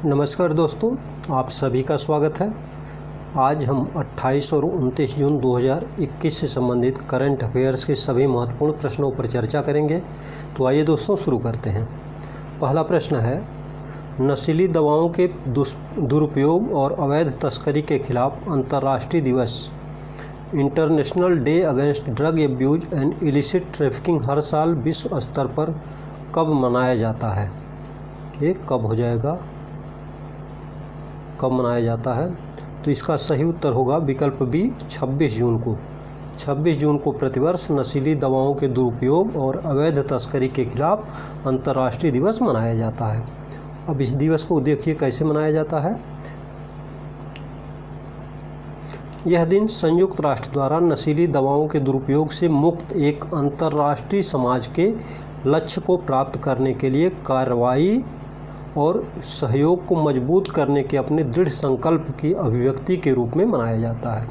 नमस्कार दोस्तों, आप सभी का स्वागत है। आज हम 28 और 29 जून 2021 से संबंधित करंट अफेयर्स के सभी महत्वपूर्ण प्रश्नों पर चर्चा करेंगे। तो आइए दोस्तों शुरू करते हैं। पहला प्रश्न है, नशीली दवाओं के दुरुपयोग और अवैध तस्करी के खिलाफ अंतर्राष्ट्रीय दिवस international day against drug abuse and illicit trafficking हर साल विश्व स्तर पर कब मनाया जाता है? ये कब हो जाएगा, कब मनाया जाता है? तो इसका सही उत्तर होगा विकल्प बी, 26 जून को। 26 जून को प्रतिवर्ष नशीली दवाओं के दुरुपयोग और अवैध तस्करी के खिलाफ अंतर्राष्ट्रीय दिवस मनाया जाता है। अब इस दिवस को देखिए कैसे मनाया जाता है। यह दिन संयुक्त राष्ट्र द्वारा नशीली दवाओं के दुरुपयोग से मुक्त एक अंतर्राष्ट्रीय समाज के लक्ष्य को प्राप्त करने के लिए कार्रवाई और सहयोग को मजबूत करने के अपने दृढ़ संकल्प की अभिव्यक्ति के रूप में मनाया जाता है।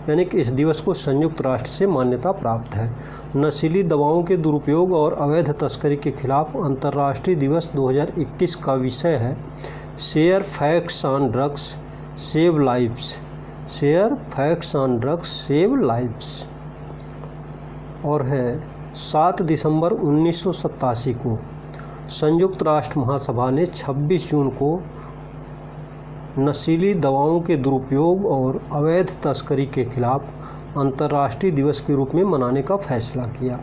यानी कि इस दिवस को संयुक्त राष्ट्र से मान्यता प्राप्त है। नशीली दवाओं के दुरुपयोग और अवैध तस्करी के खिलाफ अंतर्राष्ट्रीय दिवस 2021 का विषय है share facts on drugs save lives. Share facts on drugs save lives और है 7 दिसंबर 1987 को संयुक्त राष्ट्र महासभा ने 26 जून को नशीली दवाओं के दुरुपयोग और अवैध तस्करी के खिलाफ अंतर्राष्ट्रीय दिवस के रूप में मनाने का फैसला किया,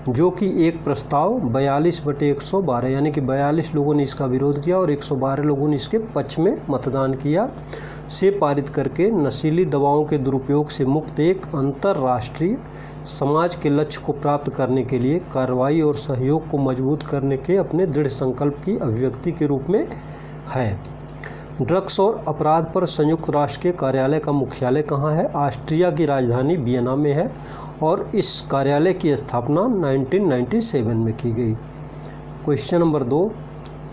जो कि एक प्रस्ताव 42/112 यानी कि 42 लोगों ने इसका विरोध किया और 112 लोगों ने इसके पक्ष में मतदान किया से पारित करके नशीली दवाओं के दुरुपयोग से मुक्त एक अंतर्राष्ट्रीय समाज के लक्ष्य को प्राप्त करने के लिए कार्रवाई और सहयोग को मजबूत करने के अपने दृढ़ संकल्प की अभिव्यक्ति के रूप में है। ड्रग्स और अपराध पर संयुक्त राष्ट्र के कार्यालय का मुख्यालय कहाँ है? ऑस्ट्रिया की राजधानी वियना में है और इस कार्यालय की स्थापना 1997 में की गई। क्वेश्चन नंबर 2,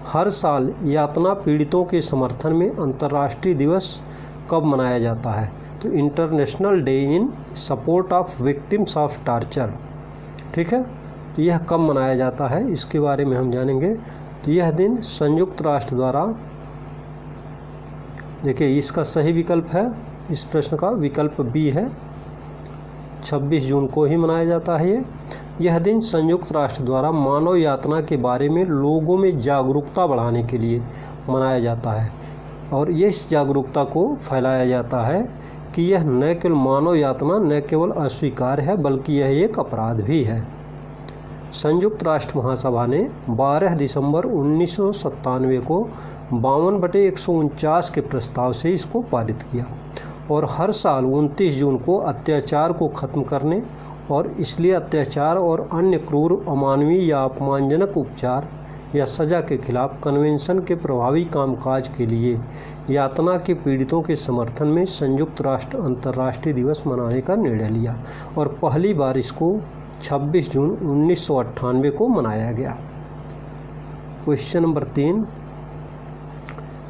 हर साल यातना पीड़ितों के समर्थन में अंतर्राष्ट्रीय दिवस कब मनाया जाता है? तो international day in support of victims of torture. ठीक है, तो यह कब मनाया जाता है इसके बारे में हम जानेंगे। तो यह दिन संयुक्त राष्ट्र द्वारा, देखिए इसका सही विकल्प है, इस प्रश्न का विकल्प बी है, 26 जून को ही मनाया जाता है। यह दिन संयुक्त राष्ट्र द्वारा मानव यातना के बारे में लोगों में जागरूकता बढ़ाने के लिए मनाया जाता है और इस जागरूकता को फैलाया जाता है कि यह न केवल मानव यातना न केवल अस्वीकार है बल्कि यह एक अपराध भी है। संयुक्त राष्ट्र महासभा ने 12 दिसंबर 1997 को 52/149 के प्रस्ताव से इसको पारित किया और हर साल 29 जून को अत्याचार को खत्म करने और इसलिए अत्याचार और अन्य क्रूर, अमानवीय या अपमानजनक उपचार या सज़ा के खिलाफ कन्वेंशन के प्रभावी कामकाज के लिए यातना के पीड़ितों के समर्थन में संयुक्त राष्ट्र अंतर्राष्ट्रीय दिवस मनाने का निर्णय लिया और पहली बार इसको 26 जून 1998 को मनाया गया। क्वेश्चन नंबर 3,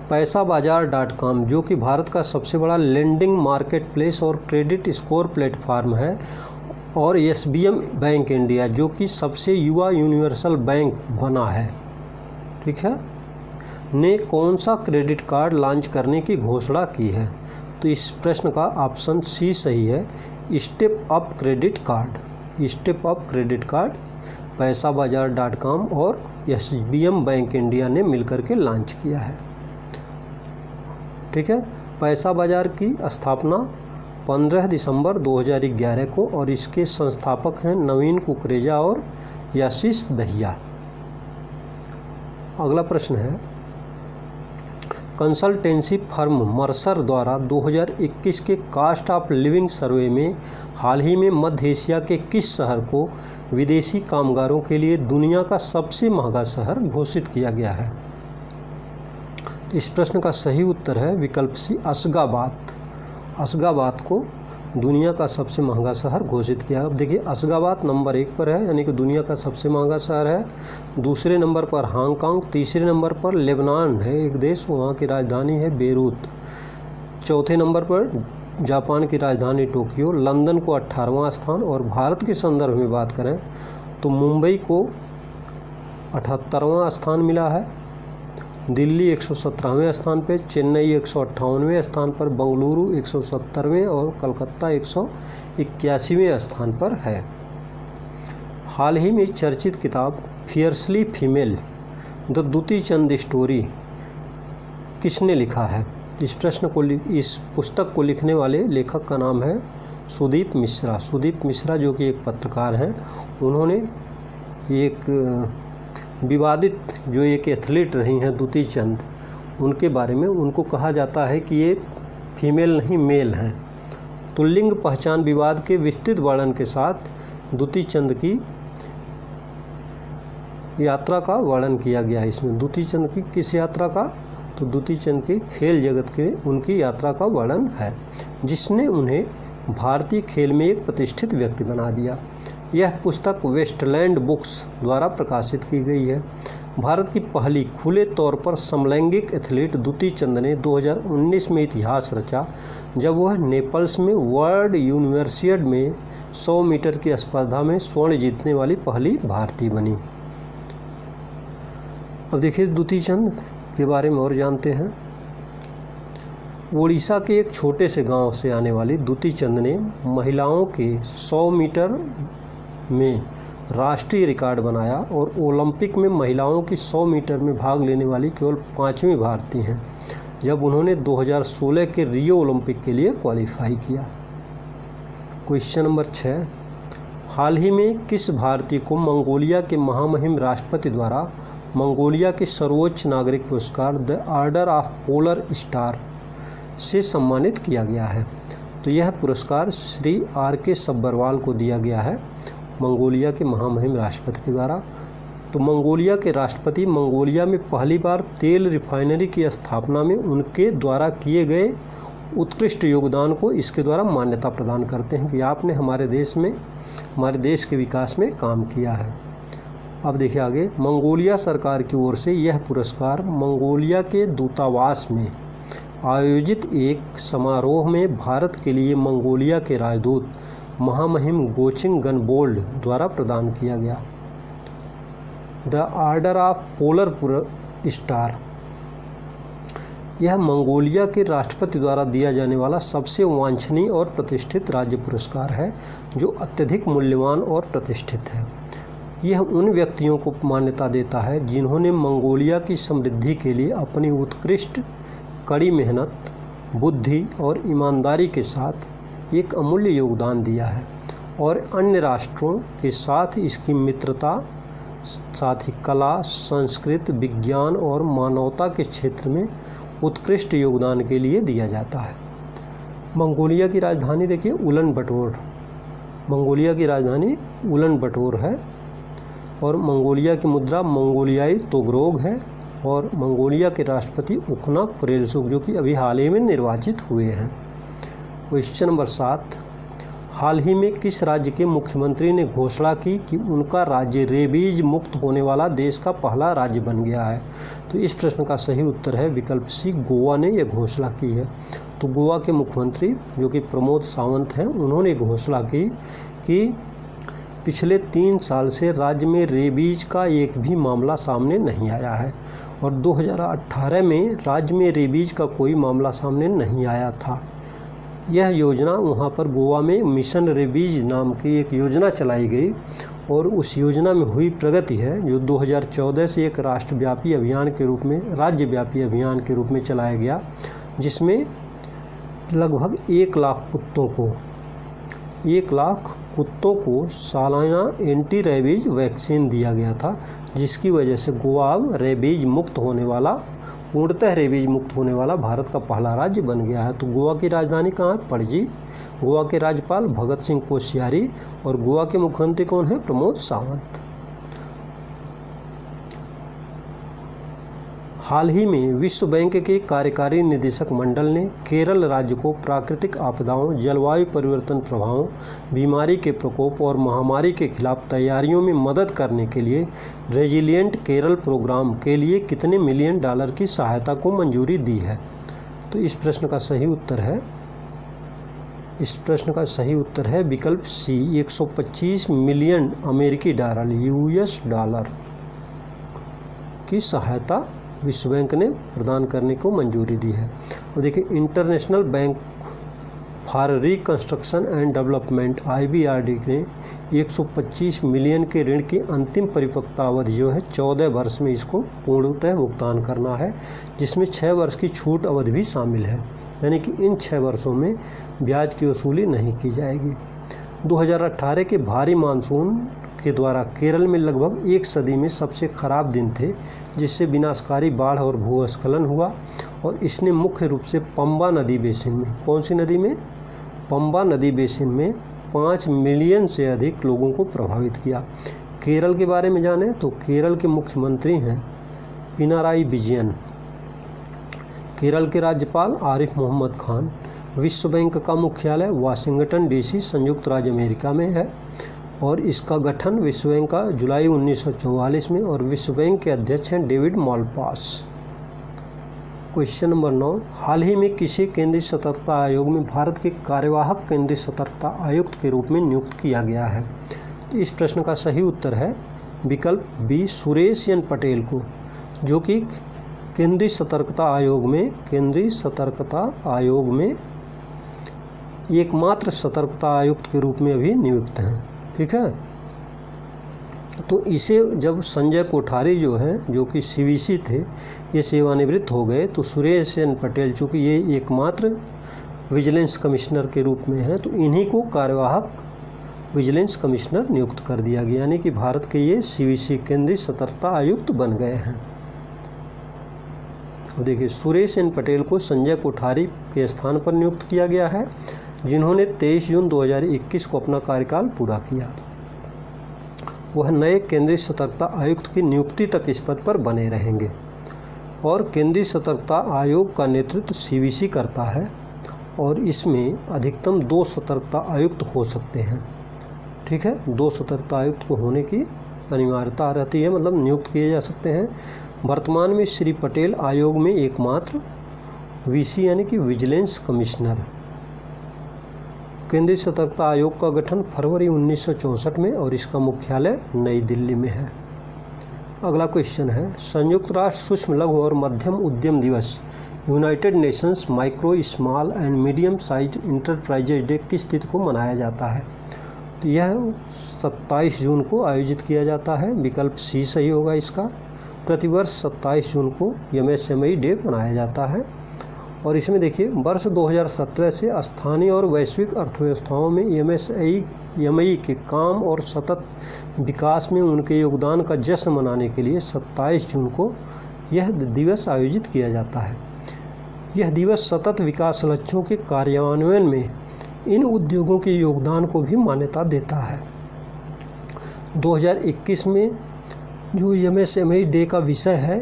पैसाबाजार.com जो कि भारत का सबसे बड़ा लेंडिंग मार्केट प्लेस और क्रेडिट स्कोर प्लेटफार्म है, और SBM बैंक इंडिया जो कि सबसे युवा यूनिवर्सल बैंक बना है, ठीक है, ने कौन सा क्रेडिट कार्ड लॉन्च करने की घोषणा की है? तो इस प्रश्न का ऑप्शन सी सही है, step up credit card. Step up credit card पैसाबाजार.com और SBM बैंक इंडिया ने मिलकर के लॉन्च किया है। ठीक है, पैसा बाजार की स्थापना 15 दिसंबर 2011 को और इसके संस्थापक हैं नवीन कुकरेजा और याशीष दहिया। अगला प्रश्न है, कंसल्टेंसी फर्म मर्सर द्वारा 2021 के कास्ट ऑफ लिविंग सर्वे में हाल ही में मध्य एशिया के किस शहर को विदेशी कामगारों के लिए दुनिया का सबसे महंगा शहर घोषित किया गया है? इस प्रश्न का सही उत्तर है विकल्प सी, अशगाबाद। अशगाबाद को दुनिया का सबसे महंगा शहर घोषित किया। अब देखिए अशगाबाद नंबर 1 पर है यानी कि दुनिया का सबसे महंगा शहर है। दूसरे नंबर पर हांगकांग, तीसरे नंबर पर लेबनान है एक देश, वहाँ की राजधानी है बेरूत। चौथे नंबर पर जापान की राजधानी टोक्यो। लंदन को 18वां स्थान और भारत के संदर्भ में बात करें तो मुंबई को 78वां स्थान मिला है। दिल्ली 117वें स्थान पर, चेन्नई 158वें स्थान पर, बेंगलुरु 170वें और कलकत्ता 181वें स्थान पर है। हाल ही में चर्चित किताब Fiercely Female the Dutee Chand story किसने लिखा है? इस पुस्तक को लिखने वाले लेखक का नाम है सुदीप मिश्रा। सुदीप मिश्रा जो कि एक पत्रकार हैं, उन्होंने एक विवादित जो एक एथलीट रही हैं दुती चंद, उनके बारे में उनको कहा जाता है कि ये फीमेल नहीं मेल हैं। तो लिंग पहचान विवाद के विस्तृत वर्णन के साथ दुती चंद की यात्रा का वर्णन किया गया है इसमें। दुती चंद की किस यात्रा का? तो दुती चंद की खेल जगत के उनकी यात्रा का वर्णन है, जिसने उन्हें भारतीय खेल में एक प्रतिष्ठित व्यक्ति बना दिया। यह पुस्तक वेस्टलैंड बुक्स द्वारा प्रकाशित की गई है। भारत की पहली खुले तौर पर समलैंगिक एथलीट दुती चंद ने 2019 में इतिहास रचा, जब वह नेपल्स में वर्ल्ड यूनिवर्सियड में 100 मीटर की स्पर्धा में स्वर्ण जीतने वाली पहली भारतीय बनी। अब देखिए दुती चंद के बारे में और जानते हैं। उड़ीसा के एक छोटे से गांव से आने वाली दुती चंद ने महिलाओं के 100 मीटर में राष्ट्रीय रिकॉर्ड बनाया और ओलंपिक में महिलाओं की 100 मीटर में भाग लेने वाली केवल 5वीं भारतीय हैं, जब उन्होंने 2016 के रियो ओलंपिक के लिए क्वालिफाई किया। क्वेश्चन नंबर 6, हाल ही में किस भारतीय को मंगोलिया के महामहिम राष्ट्रपति द्वारा मंगोलिया के सर्वोच्च नागरिक पुरस्कार the order of polar star से सम्मानित किया गया है? तो यह पुरस्कार श्री RK सब्बरवाल को दिया गया है, मंगोलिया के महामहिम राष्ट्रपति के द्वारा। तो मंगोलिया के राष्ट्रपति मंगोलिया में पहली बार तेल रिफाइनरी की स्थापना में उनके द्वारा किए गए उत्कृष्ट योगदान को इसके द्वारा मान्यता प्रदान करते हैं कि आपने हमारे देश के विकास में काम किया है। अब देखिए आगे, मंगोलिया सरकार की ओर से यह पुरस्कार मंगोलिया के दूतावास में आयोजित एक समारोह में भारत के लिए मंगोलिया के राजदूत महामहिम गोचिंग गनबोल्ड द्वारा प्रदान किया गया। The order of polar star यह मंगोलिया के राष्ट्रपति द्वारा दिया जाने वाला सबसे वांछनीय और प्रतिष्ठित राज्य पुरस्कार है, जो अत्यधिक मूल्यवान और प्रतिष्ठित है। यह उन व्यक्तियों को मान्यता देता है जिन्होंने मंगोलिया की समृद्धि के लिए अपनी उत्कृष्ट कड़ी मेहनत, बुद्धि और ईमानदारी के साथ एक अमूल्य योगदान दिया है और अन्य राष्ट्रों के साथ इसकी मित्रता, साथ ही कला, संस्कृति, विज्ञान और मानवता के क्षेत्र में उत्कृष्ट योगदान के लिए दिया जाता है। मंगोलिया की राजधानी देखिए उलन-बटोर। मंगोलिया की राजधानी उलन-बटोर है और मंगोलिया की मुद्रा मंगोलियाई तोगरोग है और मंगोलिया के राष्ट्रपति उखना खुरेलसुख जो कि अभी हाल ही में निर्वाचित हुए हैं। क्वेश्चन नंबर 7, हाल ही में किस राज्य के मुख्यमंत्री ने घोषणा की कि उनका राज्य रेबीज मुक्त होने वाला देश का पहला राज्य बन गया है? तो इस प्रश्न का सही उत्तर है विकल्प सी, गोवा ने यह घोषणा की है। तो गोवा के मुख्यमंत्री जो कि प्रमोद सावंत हैं, उन्होंने घोषणा की कि पिछले 3 साल से राज्य में रेबीज का एक भी मामला सामने नहीं आया है और 2018 में राज्य में रेबीज का कोई मामला सामने नहीं आया था। यह योजना वहाँ पर गोवा में मिशन रेबीज नाम की एक योजना चलाई गई और उस योजना में हुई प्रगति है जो 2014 से एक राज्यव्यापी अभियान के रूप में चलाया गया, जिसमें लगभग 1 लाख कुत्तों को सालाना एंटी रेबीज वैक्सीन दिया गया था, जिसकी वजह से गोवा अब पूर्णतः रेबीज मुक्त होने वाला भारत का पहला राज्य बन गया है। तो गोवा की राजधानी कहाँ है? पणजी। गोवा के राज्यपाल भगत सिंह कोश्यारी और गोवा के मुख्यमंत्री कौन है? प्रमोद सावंत। हाल ही में विश्व बैंक के कार्यकारी निदेशक मंडल ने केरल राज्य को प्राकृतिक आपदाओं, जलवायु परिवर्तन प्रभावों, बीमारी के प्रकोप और महामारी के खिलाफ तैयारियों में मदद करने के लिए रेजिलिएंट केरल प्रोग्राम के लिए कितने मिलियन डॉलर की सहायता को मंजूरी दी है? तो इस प्रश्न का सही उत्तर है विकल्प सी, 125 मिलियन अमेरिकी डॉलर US डॉलर की सहायता विश्व बैंक ने प्रदान करने को मंजूरी दी है। और देखिए, international bank for reconstruction and development IBRD ने 125 मिलियन के ऋण की अंतिम परिपक्वता अवधि जो है 14 वर्ष में इसको पूर्णतः भुगतान करना है, जिसमें 6 वर्ष की छूट अवधि भी शामिल है, यानी कि इन 6 वर्षों में ब्याज की वसूली नहीं की जाएगी। 2018 के भारी मानसून के द्वारा केरल में लगभग एक सदी में सबसे खराब दिन थे, जिससे विनाशकारी बाढ़ और भूस्खलन हुआ, और इसने मुख्य रूप से पंबा नदी बेसिन में, कौन सी नदी में? पंबा नदी बेसिन में 5 मिलियन से अधिक लोगों को प्रभावित किया। केरल के बारे में जानें तो केरल के मुख्यमंत्री हैं पिनाराई विजयन, केरल के राज्यपाल आरिफ मोहम्मद खान। विश्व बैंक का मुख्यालय वाशिंगटन DC संयुक्त राज्य अमेरिका में है, और इसका गठन विश्व बैंक का जुलाई 1944 में, और विश्व बैंक के अध्यक्ष हैं डेविड मालपास। क्वेश्चन नंबर 9, हाल ही में किसे केंद्रीय सतर्कता आयोग में भारत के कार्यवाहक केंद्रीय सतर्कता आयुक्त के रूप में नियुक्त किया गया है? तो इस प्रश्न का सही उत्तर है विकल्प बी, सुरेश एन पटेल को, जो कि केंद्रीय सतर्कता आयोग में एकमात्र सतर्कता आयुक्त के रूप में अभी नियुक्त हैं। ठीक है, तो इसे जब संजय कोठारी जो हैं, जो कि CVC थे, ये सेवानिवृत्त हो गए, तो सुरेश एन पटेल, चूँकि ये एकमात्र विजिलेंस कमिश्नर के रूप में हैं, तो इन्हीं को कार्यवाहक विजिलेंस कमिश्नर नियुक्त कर दिया गया, यानी कि भारत के ये CVC केंद्रीय सतर्कता आयुक्त बन गए हैं। अब देखिए, सुरेश एन पटेल को संजय कोठारी के स्थान पर नियुक्त किया गया है, जिन्होंने 23 जून 2021 को अपना कार्यकाल पूरा किया। वह नए केंद्रीय सतर्कता आयुक्त की नियुक्ति तक इस पद पर बने रहेंगे, और केंद्रीय सतर्कता आयोग का नेतृत्व CVC करता है, और इसमें अधिकतम 2 सतर्कता आयुक्त हो सकते हैं। ठीक है, 2 सतर्कता आयुक्त को होने की अनिवार्यता रहती है, मतलब नियुक्त किए जा सकते हैं। वर्तमान में श्री पटेल आयोग में एकमात्र VC यानी कि विजिलेंस कमिश्नर। केंद्रीय सतर्कता आयोग का गठन फरवरी 1964 में, और इसका मुख्यालय नई दिल्ली में है। अगला क्वेश्चन है, संयुक्त राष्ट्र सूक्ष्म लघु और मध्यम उद्यम दिवस United Nations micro small and medium size enterprises day किस तिथि को मनाया जाता है? तो यह 27 जून को आयोजित किया जाता है, विकल्प C सही होगा इसका। प्रतिवर्ष 27 जून को MSME डे मनाया जाता है, और इसमें देखिए, वर्ष 2017 से स्थानीय और वैश्विक अर्थव्यवस्थाओं में MSME के काम और सतत विकास में उनके योगदान का जश्न मनाने के लिए 27 जून को यह दिवस आयोजित किया जाता है। यह दिवस सतत विकास लक्ष्यों के कार्यान्वयन में इन उद्योगों के योगदान को भी मान्यता देता है। 2021 में जो MSME डे का विषय है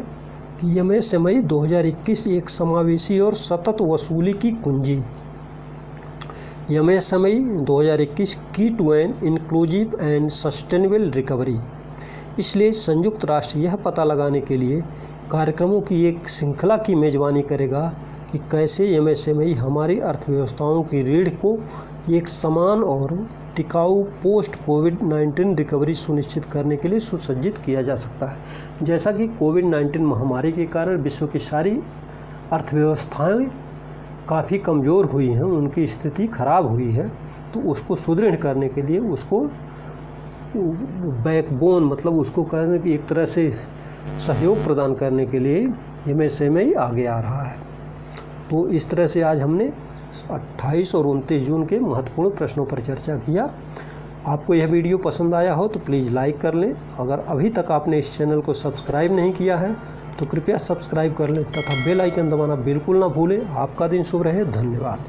कि MSME 2021 एक समावेशी और सतत वसूली की कुंजी। MSME 2021 की to an inclusive and sustainable recovery. इसलिए संयुक्त राष्ट्र यह पता लगाने के लिए कार्यक्रमों की एक श्रृंखला की मेज़बानी करेगा कि कैसे MSME हमारी अर्थव्यवस्थाओं की रीढ़ को एक समान और टिकाऊ पोस्ट कोविड-19 रिकवरी सुनिश्चित करने के लिए सुसज्जित किया जा सकता है। जैसा कि कोविड-19 महामारी के कारण विश्व की सारी अर्थव्यवस्थाएं काफ़ी कमज़ोर हुई हैं, उनकी स्थिति खराब हुई है, तो उसको सुदृढ़ करने के लिए, उसको बैकबोन मतलब उसको कहने की एक तरह से सहयोग प्रदान करने के लिए MSME आगे आ रहा है। तो इस तरह से आज हमने 28 और 29 जून के महत्वपूर्ण प्रश्नों पर चर्चा किया। आपको यह वीडियो पसंद आया हो तो प्लीज़ लाइक कर लें। अगर अभी तक आपने इस चैनल को सब्सक्राइब नहीं किया है तो कृपया सब्सक्राइब कर लें तथा बेल आइकन दबाना बिल्कुल ना भूलें। आपका दिन शुभ रहे। धन्यवाद।